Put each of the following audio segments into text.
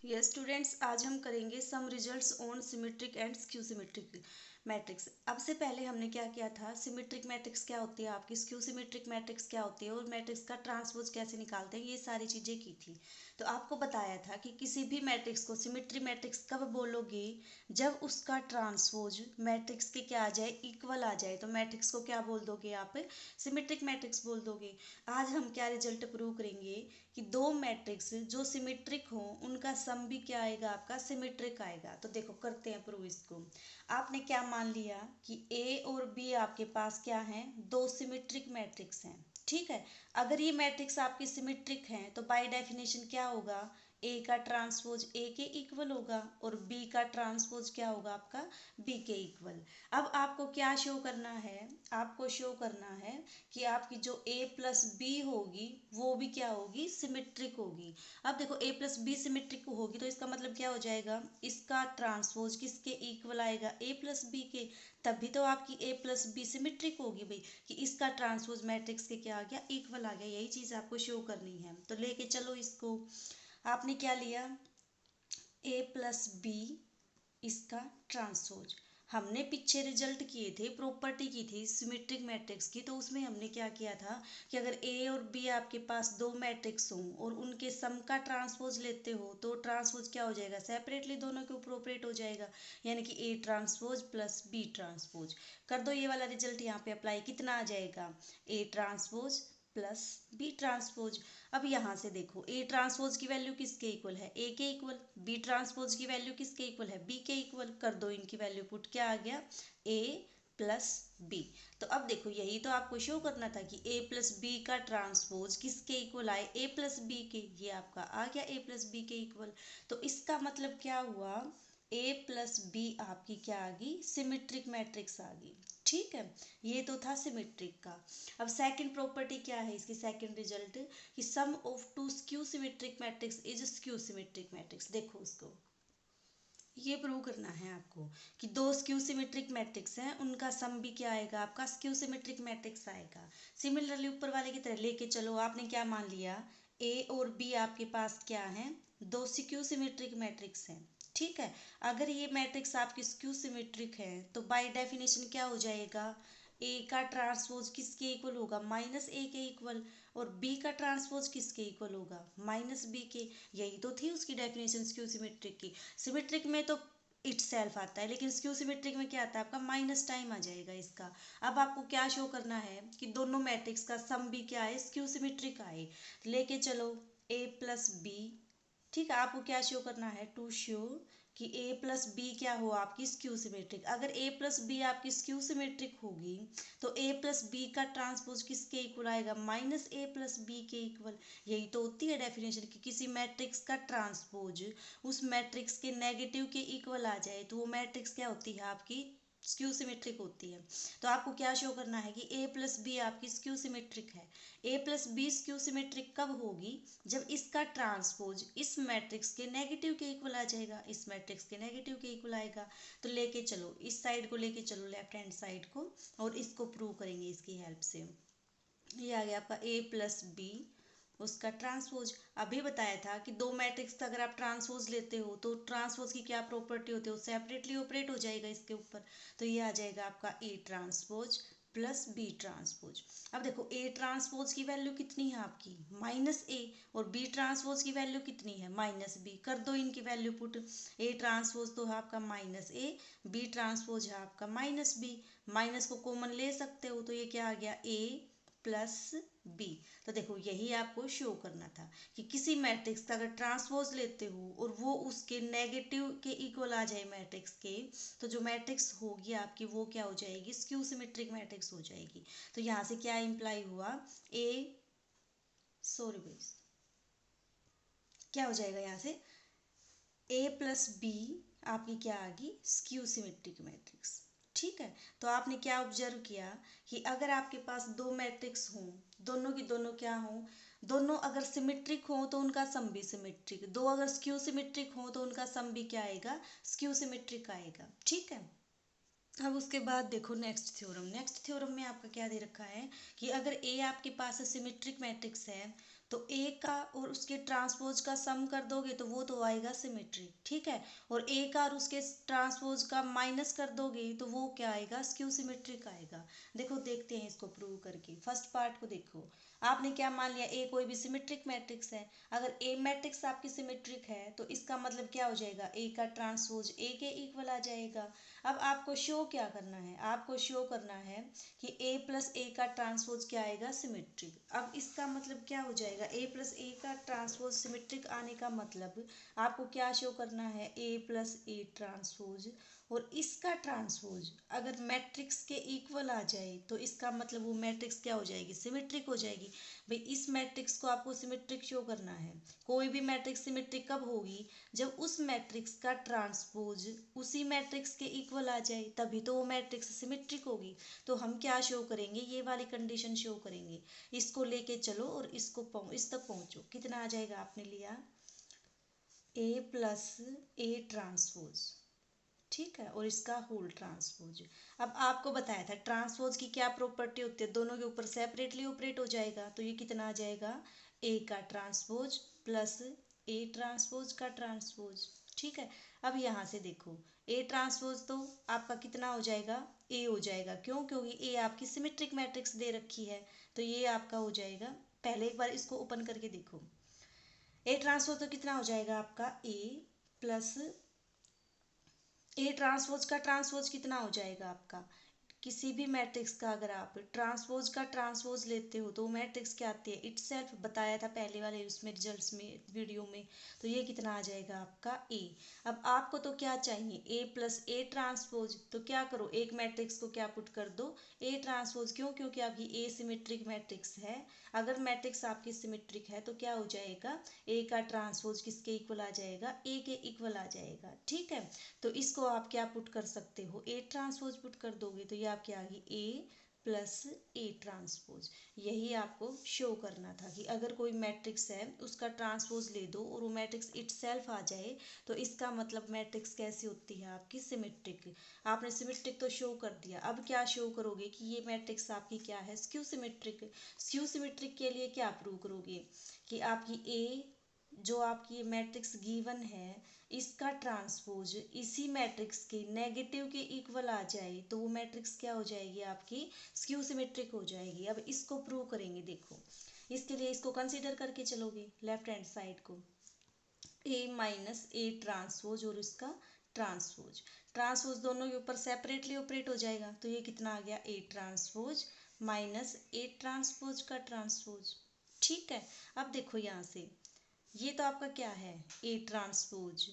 Yes students, आज हम करेंगे some results on symmetric and skew symmetric matrix. अब से पहले हमने क्या किया था, सिमेट्रिक मैट्रिक्स क्या होती है आपकी, स्क्यू सिमेट्रिक मैट्रिक्स क्या होती है और मैट्रिक्स का ट्रांसपोज कैसे निकालते हैं, ये सारी चीज़ें की थी। तो आपको बताया था कि किसी भी मैट्रिक्स को सिमेट्रिक मैट्रिक्स कब बोलोगे, जब उसका ट्रांसपोज मैट्रिक्स के क्या आ जाए, इक्वल आ जाए, तो मैट्रिक्स को क्या बोल दोगे आप, सिमेट्रिक मैट्रिक्स बोल दोगे। आज हम क्या रिजल्ट प्रूव करेंगे कि दो मैट्रिक्स जो सिमेट्रिक हों उनका सम भी क्या आएगा, आपका सिमेट्रिक आएगा। तो देखो करते हैं प्रूव इसको। आपने क्या मान लिया कि ए और बी आपके पास क्या हैं, दो सिमेट्रिक मैट्रिक्स हैं। ठीक है, अगर ये मैट्रिक्स आपके सिमेट्रिक हैं तो बाय डेफिनेशन क्या होगा, ए का ट्रांसपोज ए के इक्वल होगा और बी का ट्रांसपोज क्या होगा, आपका बी के इक्वल। अब आपको क्या शो करना है, आपको शो करना है कि आपकी जो a प्लस बी होगी वो भी क्या होगी, सिमेट्रिक होगी। अब देखो a प्लस बी सिमेट्रिक होगी तो इसका मतलब क्या हो जाएगा, इसका ट्रांसपोज किसके इक्वल आएगा, a प्लस बी के। तभी तो आपकी a प्लस बी सिमेट्रिक होगी भाई, कि इसका ट्रांसपोज मैट्रिक्स के क्या आ गया, इक्वल आ गया। यही चीज़ आपको शो करनी है। तो लेके चलो इसको। आपने क्या लिया, a प्लस बी इसका ट्रांसपोज। हमने पीछे रिजल्ट किए थे, प्रॉपर्टी की थी सिमेट्रिक मैट्रिक्स की, तो उसमें हमने क्या किया था कि अगर ए और बी आपके पास दो मैट्रिक्स हों और उनके सम का ट्रांसपोज लेते हो तो ट्रांसपोज क्या हो जाएगा, सेपरेटली दोनों के ऊपर ऑपरेट हो जाएगा, यानी कि A transpose plus B transpose. कर दो ये वाला रिजल्ट यहाँ पे अप्लाई, कितना आ जाएगा, A transpose plus B transpose. अब यहाँ से देखो, ए ट्रांसपोज की वैल्यू किसके इक्वल है, ए के इक्वल, बी ट्रांसपोज की वैल्यू किसके इक्वल है, बी के इक्वल। कर दो इनकी वैल्यू पुट, क्या आ गया, ए प्लस बी। तो अब देखो यही तो आपको शो करना था कि ए प्लस बी का ट्रांसपोज किसके इक्वल आए, ए प्लस बी के। ये आपका आ गया ए प्लस बी के इक्वल। तो इसका मतलब क्या हुआ, ए प्लस बी आपकी क्या आ गई, सिमेट्रिक मैट्रिक्स आ गई। ठीक है, ये तो था सिमेट्रिक का। अब सेकंड प्रॉपर्टी क्या है इसकी, सेकंड रिजल्ट कि sum of two skew symmetric matrix is skew symmetric matrix. देखो उसको, ये प्रूव करना है आपको कि दो स्क्यू सिमेट्रिक मैट्रिक्स हैं, उनका सम भी क्या आएगा, आपका स्क्यू सिमेट्रिक मैट्रिक्स आएगा। सिमिलरली ऊपर वाले की तरह लेके चलो। आपने क्या मान लिया, ए और बी आपके पास क्या है, दो स्क्यू सिमेट्रिक मैट्रिक्स हैं। ठीक है, अगर ये मैट्रिक्स आपकी स्क्यू सिमेट्रिक है तो बाय डेफिनेशन क्या हो जाएगा, ए का ट्रांसपोज किसके इक्वल होगा, माइनस ए के इक्वल, और बी का ट्रांसपोज किसके इक्वल होगा, माइनस बी के। यही तो थी उसकी डेफिनेशन स्क्यू सिमेट्रिक की। सिमेट्रिक में तो इट सेल्फ आता है, लेकिन स्क्यू सिमेट्रिक में क्या आता है, आपका माइनस टाइम आ जाएगा इसका। अब आपको क्या शो करना है कि दोनों मैट्रिक्स का सम भी क्या है, स्क्यू सिमेट्रिक आए। लेके चलो ए प्लस बी। ठीक है, आपको क्या शो करना है, टू शो कि ए प्लस बी क्या हो, आपकी स्क्यू सिमेट्रिक। अगर ए प्लस बी आपकी स्क्यू सिमेट्रिक होगी तो ए प्लस बी का ट्रांसपोज किसके इक्वल आएगा, माइनस ए प्लस बी के इक्वल। यही तो होती है डेफिनेशन कि किसी मैट्रिक्स का ट्रांसपोज उस मैट्रिक्स के नेगेटिव के इक्वल आ जाए तो वो मैट्रिक्स क्या होती है, आपकी स्क्यू सिमेट्रिक होती है। तो आपको क्या शो करना है कि ए प्लस बी आपकी स्क्यू सिमेट्रिक है। ए प्लस बी स्क्यू सिमेट्रिक कब होगी, जब इसका ट्रांसपोज इस मैट्रिक्स के नेगेटिव के इक्वल आ जाएगा, इस मैट्रिक्स के नेगेटिव के इक्वल आएगा। तो लेके चलो इस साइड को, लेके चलो लेफ्ट हैंड साइड को, और इसको प्रूव करेंगे इसकी हेल्प से। ये आ गया आपका ए प्लस बी उसका ट्रांसपोज। अभी बताया था कि दो मैट्रिक्स का अगर आप ट्रांसपोज लेते हो तो ट्रांसपोज की क्या प्रॉपर्टी होती है, वो सेपरेटली ऑपरेट हो जाएगा इसके ऊपर। तो ये आ जाएगा आपका A transpose plus B transpose. अब देखो ए ट्रांसपोज की वैल्यू कितनी है आपकी, माइनस ए, और बी ट्रांसपोज की वैल्यू कितनी है, माइनस बी। कर दो इनकी वैल्यू पुट, ए ट्रांसपोज तो है आपका माइनस ए, बी ट्रांसपोज है आपका माइनस बी। माइनस को कॉमन ले सकते हो तो ये क्या आ गया, ए प्लस बी। तो देखो यही आपको शो करना था कि किसी मैट्रिक्स का अगर ट्रांसपोज लेते हो और वो उसके नेगेटिव के इक्वल आ जाए मैट्रिक्स के, तो जो मैट्रिक्स होगी आपकी वो क्या हो जाएगी, स्क्यू सिमेट्रिक मैट्रिक्स हो जाएगी। तो यहाँ से क्या इम्प्लाई हुआ, ए सॉरी बेस, क्या हो जाएगा यहाँ से, ए प्लस बी आपकी क्या आ गई, स्क्यू सिमेट्रिक मैट्रिक्स। ठीक है, तो आपने क्या ऑब्जर्व किया कि अगर आपके पास दो मैट्रिक्स हों, दोनों की दोनों क्या हों, दोनों अगर सिमेट्रिक हों तो उनका सम भी सिमेट्रिक, दो अगर स्क्यू सिमेट्रिक हों तो उनका सम भी क्या आएगा, स्क्यू सिमेट्रिक आएगा। ठीक है, अब उसके बाद देखो नेक्स्ट थ्योरम। नेक्स्ट थ्योरम में आपका क्या दे रखा है कि अगर ए आपके पास सिमेट्रिक मैट्रिक्स है तो ए का और उसके ट्रांसपोज का सम कर दोगे तो वो तो आएगा सिमेट्रिक, ठीक है। और ए का और उसके ट्रांसपोज का माइनस कर दोगे तो वो क्या आएगा, स्क्यू सिमेट्रिक आएगा। देखो देखते हैं इसको प्रूव करके। फर्स्ट पार्ट को देखो, आपने क्या मान लिया, ए कोई भी सिमेट्रिक मैट्रिक्स है। अगर ए मैट्रिक्स आपकी सिमेट्रिक है तो इसका मतलब क्या हो जाएगा, ए का ट्रांसपोज ए के इक्वल आ जाएगा। अब आपको शो क्या करना है, आपको शो करना है कि ए प्लस ए का ट्रांसपोज क्या आएगा, सिमेट्रिक। अब इसका मतलब क्या हो जाएगा, ए प्लस ए का ट्रांसपोज सिमेट्रिक आने का मतलब आपको क्या शो करना है, ए प्लस ए ट्रांसपोज और इसका ट्रांसपोज अगर मैट्रिक्स के इक्वल आ जाए तो इसका मतलब वो मैट्रिक्स क्या हो जाएगी, सिमेट्रिक हो जाएगी। भाई इस मैट्रिक्स को आपको सिमेट्रिक शो करना है। कोई भी मैट्रिक्स सिमेट्रिक कब होगी, जब उस मैट्रिक्स का ट्रांसपोज उसी मैट्रिक्स के इक्वल आ जाए, तभी तो वो मैट्रिक्स सिमेट्रिक होगी। तो हम क्या शो करेंगे, ये वाली कंडीशन शो करेंगे। इसको लेके चलो और इसको इस तक पहुंचो। कितना आ जाएगा, आपने लिया ए प्लस ए ट्रांसपोज, ठीक है, और इसका होल ट्रांसपोज। अब आपको बताया था ट्रांसपोज की क्या प्रॉपर्टी होती है, दोनों के ऊपर सेपरेटली ऑपरेट हो जाएगा। तो ये कितना आ जाएगा, ए का ट्रांसपोज प्लस ए ट्रांसपोज का ट्रांसपोज, ठीक है। अब यहाँ से देखो, ए ट्रांसपोज तो आपका कितना हो जाएगा, ए हो जाएगा। क्यों, क्योंकि ए आपकी सिमेट्रिक मैट्रिक्स दे रखी है, तो ये आपका हो जाएगा। पहले एक बार इसको ओपन करके देखो, ए ट्रांसपोज तो कितना हो जाएगा आपका, ए प्लस ए ट्रांसपोज का ट्रांसपोज कितना हो जाएगा आपका, किसी भी मैट्रिक्स का अगर आप ट्रांसपोज का ट्रांसपोज लेते हो तो वो मैट्रिक्स क्या आती है, इटसेल्फ। बताया था पहले वाले उसमें रिजल्ट्स में, वीडियो में। तो ये कितना आ जाएगा आपका ए। अब आपको तो क्या चाहिए, ए प्लस ए ट्रांसपोज। तो क्या करो, एक मैट्रिक्स को क्या पुट कर दो, ए ट्रांसपोज। क्यों, क्योंकि आपकी ए सिमेट्रिक मैट्रिक्स है। अगर मैट्रिक्स आपकी सिमेट्रिक है तो क्या हो जाएगा, ए का ट्रांसपोज किसके इक्वल आ जाएगा, ए के इक्वल आ जाएगा, ठीक है। तो इसको आप क्या पुट कर सकते हो, ए ट्रांसपोज पुट कर दोगे तो ये आपकी आ गई ए प्लस ए ट्रांसपोज। यही आपको शो करना था कि अगर कोई मैट्रिक्स है उसका ट्रांसपोज ले दो और वो मैट्रिक्स इटसेल्फ आ जाए तो इसका मतलब मैट्रिक्स कैसी होती है, आपकी सिमेट्रिक। आपने सिमेट्रिक तो शो कर दिया, अब क्या शो करोगे कि ये मैट्रिक्स आपकी क्या है, स्क्यू सिमेट्रिक। स्क्यू सिमेट्रिक के लिए क्या प्रूव करोगे कि आपकी ए जो आपकी मैट्रिक्स गिवन है इसका ट्रांसपोज इसी मैट्रिक्स के नेगेटिव के इक्वल आ जाए तो वो मैट्रिक्स क्या हो जाएगी, आपकी स्क्यू सिमेट्रिक हो जाएगी। अब इसको प्रूव करेंगे। देखो इसके लिए इसको कंसीडर करके चलोगे लेफ्ट हैंड साइड को, ए माइनस ए ट्रांसपोज और इसका ट्रांसपोज। ट्रांसपोज दोनों के ऊपर सेपरेटली ऑपरेट हो जाएगा तो ये कितना आ गया, A transpose minus A transpose का ट्रांसपोज, ठीक है। अब देखो यहाँ से ये तो आपका क्या है, ए ट्रांसपोज।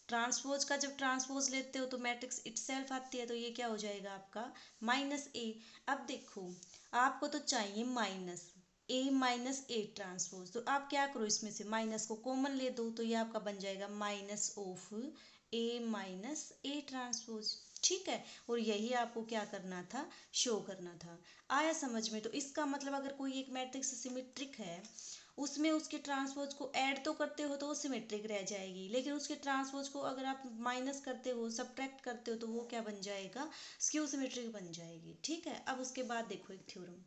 ट्रांसपोज का जब ट्रांसपोज लेते हो तो मैट्रिक्स इटसेल्फ आती है तो ये क्या हो जाएगा आपका, माइनस ए। अब देखो आपको तो चाहिए minus A minus A transpose. तो आप क्या करो, इसमें से माइनस को कॉमन ले दो तो ये आपका बन जाएगा minus of A minus A transpose, ठीक है। और यही आपको क्या करना था, शो करना था। आया समझ में। तो इसका मतलब अगर कोई एक मैट्रिक्स सिमेट्रिक है उसमें उसके ट्रांसपोज को ऐड तो करते हो तो वो सिमेट्रिक रह जाएगी, लेकिन उसके ट्रांसपोज को अगर आप माइनस करते हो, सब्ट्रैक्ट करते हो तो वो क्या बन जाएगा, स्क्यू सिमेट्रिक बन जाएगी, ठीक है। अब उसके बाद देखो एक थ्योरम,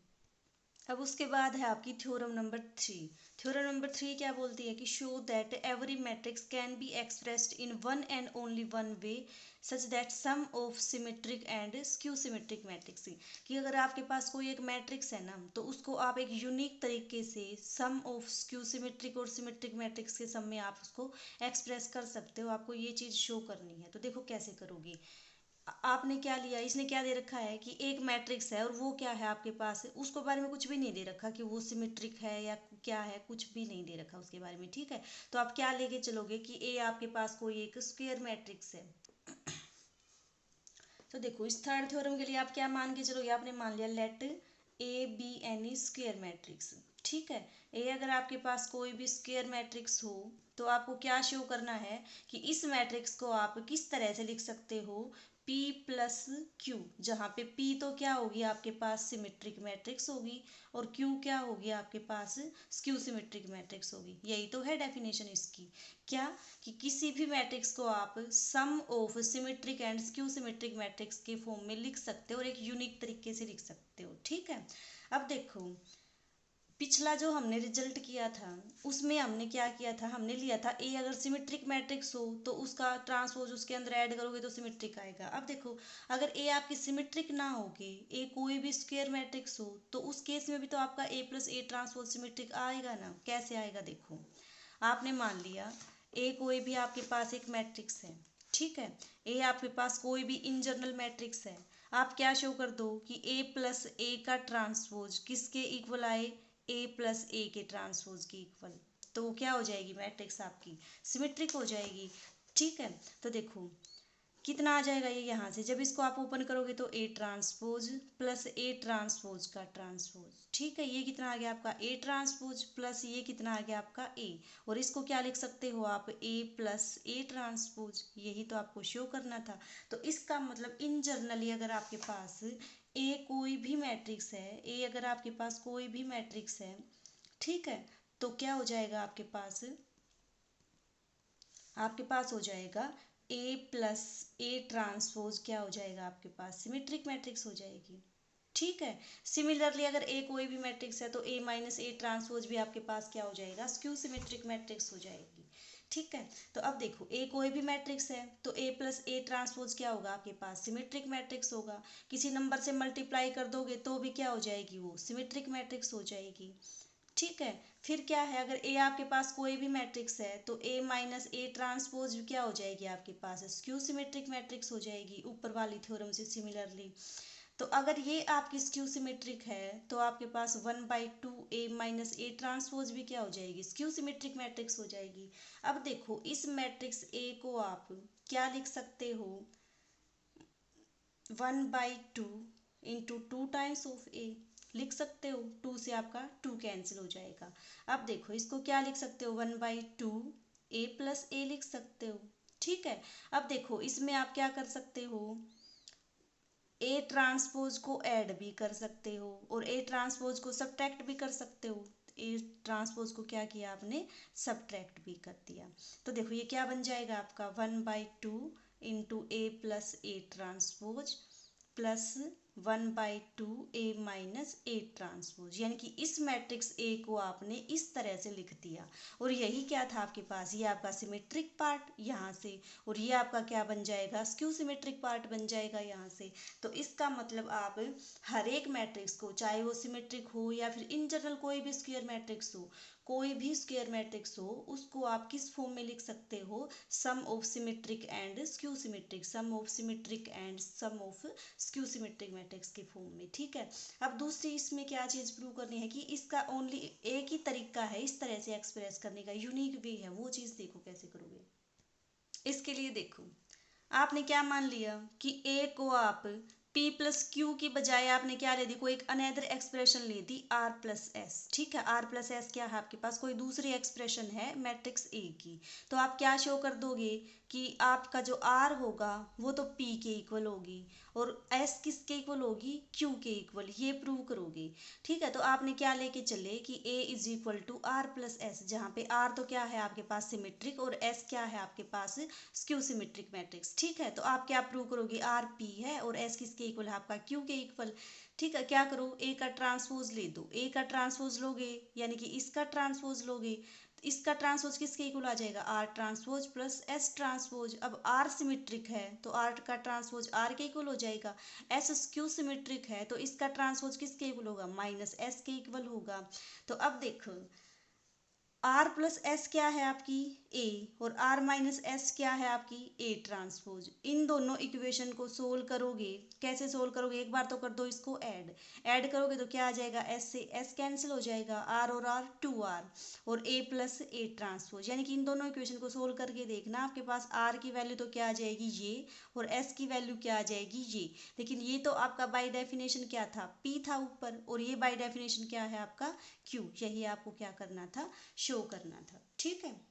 अब उसके बाद है आपकी थ्योरम नंबर 3। थ्योरम नंबर 3 क्या बोलती है कि show that every matrix can be expressed in one and only one way such that sum of symmetric and skew symmetric matrix. कि अगर आपके पास कोई एक मैट्रिक्स है ना तो उसको आप एक यूनिक तरीके से सम ऑफ स्क्यू सिमेट्रिक और सिमेट्रिक मैट्रिक्स के सम में आप उसको एक्सप्रेस कर सकते हो। आपको ये चीज़ शो करनी है। तो देखो कैसे करोगी। आपने क्या लिया, इसने क्या दे रखा है कि एक मैट्रिक्स है और वो क्या है आपके पास, उसको बारे में कुछ भी नहीं दे रखा कि वो सिमेट्रिक है या क्या है, कुछ भी नहीं दे रखा उसके बारे में, ठीक है। तो आप क्या लेके चलोगे कि ए आपके पास कोई एक स्क्वायर मैट्रिक्स है। तो देखो इस थर्ड थ्योरम के लिए आप क्या मान के चलोगे, आपने मान लिया let A B any square matrix, ठीक है। ए अगर आपके पास कोई भी स्क्वायर मैट्रिक्स हो तो आपको क्या शो करना है कि इस मैट्रिक्स को आप किस तरह से लिख सकते हो, P प्लस क्यू, जहाँ पे P तो क्या होगी आपके पास, सिमेट्रिक मैट्रिक्स होगी, और Q क्या होगी आपके पास, स्क्यू सिमेट्रिक मैट्रिक्स होगी। यही तो है डेफिनेशन इसकी, क्या कि किसी भी मैट्रिक्स को आप sum of symmetric and skew symmetric matrix के फॉर्म में लिख सकते हो और एक यूनिक तरीके से लिख सकते हो, ठीक है। अब देखो पिछला जो हमने रिजल्ट किया था उसमें हमने क्या किया था, हमने लिया था ए अगर सिमेट्रिक मैट्रिक्स हो तो उसका ट्रांसपोज उसके अंदर ऐड करोगे तो सिमेट्रिक आएगा। अब देखो अगर ए आपकी सिमेट्रिक ना होगी, ए कोई भी स्क्वायर मैट्रिक्स हो, तो उस केस में भी तो आपका ए प्लस ए ट्रांसपोज सिमेट्रिक आएगा ना। कैसे आएगा, देखो आपने मान लिया ए कोई भी आपके पास एक मैट्रिक्स है, ठीक है, ए आपके पास कोई भी इन जनरल मैट्रिक्स है। आप क्या शो कर दो कि ए प्लस ए का ट्रांसपोज किसके इक्वल आए, ए प्लस ए के ट्रांसपोज की इक्वल, तो वो क्या हो जाएगी, मैट्रिक्स आपकी सिमेट्रिक हो जाएगी। ठीक है, तो देखो कितना आ जाएगा ये यहाँ से, जब इसको आप ओपन करोगे तो ए ट्रांसपोज प्लस ए ट्रांसपोज का ट्रांसपोज, ठीक है, ये कितना आ गया आपका ए ट्रांसपोज प्लस ये कितना आ गया आपका ए, और इसको क्या लिख सकते हो आप, ए प्लस ए ट्रांसपोज, यही तो आपको शो करना था। तो इसका मतलब इन जनरली अगर आपके पास ए कोई भी मैट्रिक्स है, ए अगर आपके पास कोई भी मैट्रिक्स है, ठीक है, तो क्या हो जाएगा आपके पास हो जाएगा ए प्लस ए ट्रांसपोज, क्या हो जाएगा आपके पास, सिमेट्रिक मैट्रिक्स हो जाएगी। ठीक है, सिमिलरली अगर ए कोई भी मैट्रिक्स है तो ए माइनस ए ट्रांसपोज भी आपके पास क्या हो जाएगा, स्क्यू सिमेट्रिक मैट्रिक्स हो जाएगी। ठीक है, तो अब देखो ए कोई भी मैट्रिक्स है तो ए प्लस ए ट्रांसपोज क्या होगा आपके पास, सिमेट्रिक मैट्रिक्स होगा। किसी नंबर से मल्टीप्लाई कर दोगे तो भी क्या हो जाएगी, वो सिमेट्रिक मैट्रिक्स हो जाएगी। ठीक है, फिर क्या है, अगर ए आपके पास कोई भी मैट्रिक्स है तो ए माइनस ए ट्रांसपोज भी क्या हो जाएगी आपके पास, स्क्यू सिमेट्रिक मैट्रिक्स हो जाएगी, ऊपर वाली थ्योरम से सिमिलरली। तो अगर ये आपकी स्क्यू सिमेट्रिक है तो आपके पास 1/2 ए माइनस ए ट्रांसपोज भी क्या हो जाएगी, स्क्यू सिमेट्रिक मैट्रिक्स हो जाएगी। अब देखो इस मैट्रिक्स ए को आप क्या लिख सकते हो, 1/2 इंटू 2 टाइम्स ऑफ ए लिख सकते हो, 2 से आपका 2 कैंसिल हो जाएगा। अब देखो इसको क्या लिख सकते हो, 1/2 ए प्लस ए लिख सकते हो। ठीक है, अब देखो इसमें आप क्या कर सकते हो, ए ट्रांसपोज को ऐड भी कर सकते हो और ए ट्रांसपोज को सब्ट्रैक्ट भी कर सकते हो। ए ट्रांसपोज को क्या किया आपने, सब्ट्रैक्ट भी कर दिया। तो देखो ये क्या बन जाएगा आपका, 1/2 into A plus A transpose plus 1/2 A minus A transpose, यानी कि इस मैट्रिक्स ए को आपने इस तरह से लिख दिया। और यही क्या था आपके पास, ये आपका सिमेट्रिक पार्ट यहाँ से, और ये आपका क्या बन जाएगा, स्क्यू सिमेट्रिक पार्ट बन जाएगा यहाँ से। तो इसका मतलब आप हर एक मैट्रिक्स को, चाहे वो सिमेट्रिक हो या फिर इन जनरल कोई भी स्क्वायर मैट्रिक्स हो, कोई भी स्क्वायर मैट्रिक्स हो, उसको आप किस फॉर्म में लिख सकते हो, sum of symmetric and skew symmetric, sum of symmetric and sum of skew symmetric matrix के फॉर्म में। ठीक है, अब दूसरी इसमें क्या चीज़ प्रूव करनी है कि इसका ओनली एक ही तरीका है इस तरह से एक्सप्रेस करने का, यूनिक वे है, वो चीज़ देखो कैसे करोगे। इसके लिए देखो आपने क्या मान लिया कि ए को आप पी प्लस क्यू की बजाय आपने क्या ले दी, कोई एक अनदर एक्सप्रेशन ले दी आर प्लस एस। ठीक है, आर प्लस एस क्या है आपके पास, कोई दूसरी एक्सप्रेशन है मैट्रिक्स ए की। तो आप क्या शो कर दोगे कि आपका जो आर होगा वो तो पी के इक्वल होगी और एस किसके इक्वल होगी, क्यू के इक्वल, ये प्रूव करोगे। ठीक है, तो आपने क्या लेके चले कि A is equal to R plus S, जहाँ पे आर तो क्या है आपके पास सिमेट्रिक और एस क्या है आपके पास स्क्यू सिमेट्रिक मैट्रिक्स। ठीक है, तो आप क्या प्रूव करोगे, आर पी है और एस किसके इक्वल है आपका, क्यू के इक्वल। ठीक है, क्या करो, ए का ट्रांसपोज ले दो, ए का ट्रांसपोज लोगे यानी कि इसका ट्रांसपोज लोगे, इसका ट्रांसपोज किसके इक्वल आ जाएगा, R transpose plus S transpose. अब आर सिमेट्रिक है तो आर का ट्रांसपोज आर के इक्वल हो जाएगा, एस स्क्यू सिमेट्रिक है तो इसका ट्रांसपोज किसके इक्वल होगा, माइनस एस के इक्वल होगा। तो अब देखो आर प्लस एस क्या है आपकी ए और आर माइनस एस क्या है आपकी ए ट्रांसपोज। इन दोनों इक्वेशन को सोल्व करोगे, कैसे सोल्व करोगे, एक बार तो कर दो इसको ऐड करोगे तो क्या आ जाएगा, एस से एस कैंसिल हो जाएगा, आर और आर 2r और ए प्लस ए ट्रांसपोज, यानी कि इन दोनों इक्वेशन को सोल्व करके देखना आपके पास आर की वैल्यू तो क्या आ जाएगी ये और एस की वैल्यू क्या आ जाएगी ये। लेकिन ये तो आपका बाय डेफिनेशन क्या था, पी था ऊपर, और ये बाय डेफिनेशन क्या है आपका क्यू, यही आपको क्या करना था, शो करना था। ठीक है,